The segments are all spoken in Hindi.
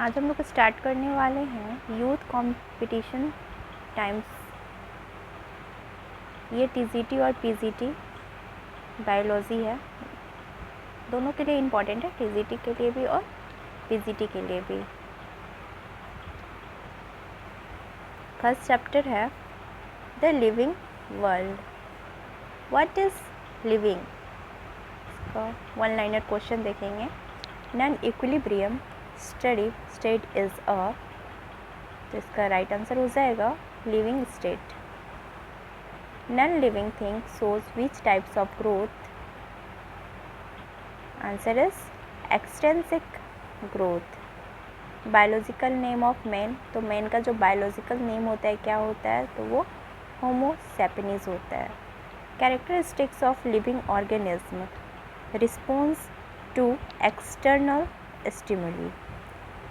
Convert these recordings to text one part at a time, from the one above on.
आज हम लोग स्टार्ट करने वाले हैं यूथ कंपटीशन टाइम्स। ये टीजीटी और पीजीटी बायोलॉजी है, दोनों के लिए इम्पॉर्टेंट है, टीजीटी के लिए भी और पीजीटी के लिए भी। फर्स्ट चैप्टर है the living world. What is living? इसका वन लाइनर क्वेश्चन देखेंगे। Non equilibrium steady state is a, तो इसका राइट आंसर हो जाएगा living state. Non living thing shows which types of growth? Answer is extrinsic growth. Biological name of man, तो मैन का जो बायोलॉजिकल नेम होता है क्या होता है, तो वो होमो सैपियंस होता है। Characteristics of living organism, response to external stimuli.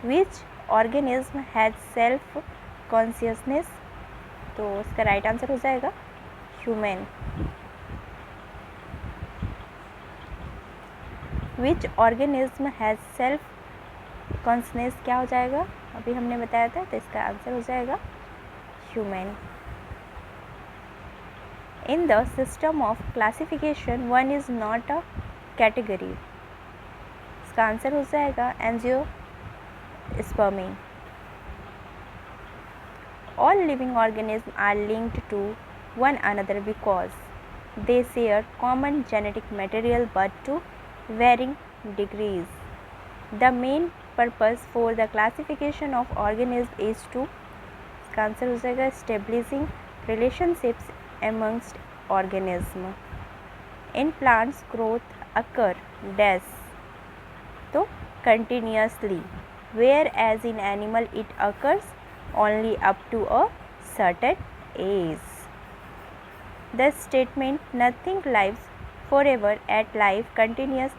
Which organism has self consciousness, तो इसका राइट आंसर हो जाएगा human. Which organism has self consciousness क्या हो जाएगा, अभी हमने बताया था, तो इसका आंसर हो जाएगा human. In the system of classification one is not a category, इसका आंसर हो जाएगा angiospermae. All living organisms are linked to one another because they share common genetic material but to varying degrees. The main purpose for the classification of organisms is to, इसका आंसर हो जाएगा establishing relationships amongst organisms. In plants growth occur dash, तो continuously, whereas in animal it occurs only up to a certain age. The statement nothing lives forever at life continues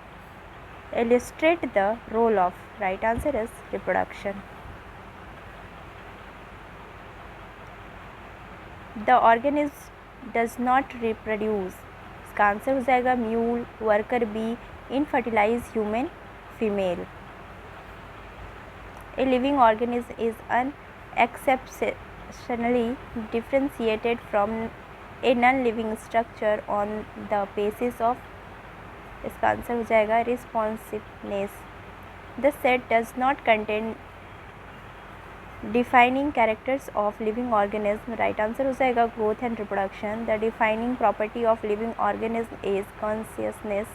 illustrate the role of, right answer is reproduction. The organism does not reproduce, इसका आंसर हो जाएगा mule, worker bee, infertilise human female. A living organism is exceptionally differentiated from a non-living structure on the basis of, इसका आंसर हो जाएगा responsiveness. The set does not contain defining characters of living organism, right answer हो जाएगा growth and reproduction. The defining property of living organism is consciousness.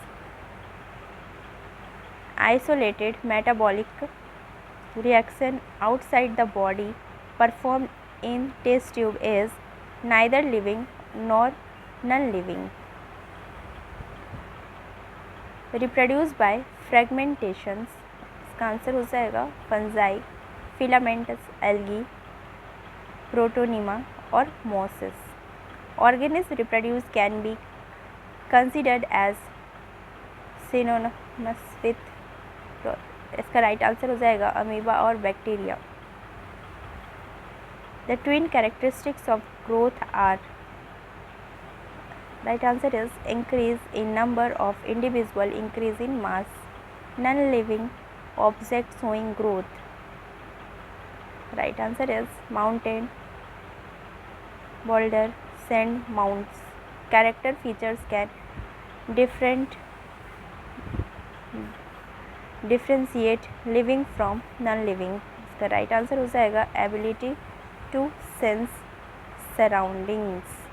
Isolated metabolic reaction outside the body performed in test tube is neither living nor non-living. Reproduced by fragmentations, इसका आंसर हो जाएगा फंजाई, filamentous algae, protonema और mosses. Organisms reproduce can be considered as synonymous with, इसका राइट आंसर हो जाएगा अमीबा और bacteria. The twin characteristics of growth are, right answer is increase in number of individual, increase in mass, non living object showing growth, right answer is mountain, boulder, sand mounts. Character features can differentiate living from non living, इसका राइट आंसर हो जाएगा एबिलिटी टू सेंस सराउंडिंग्स।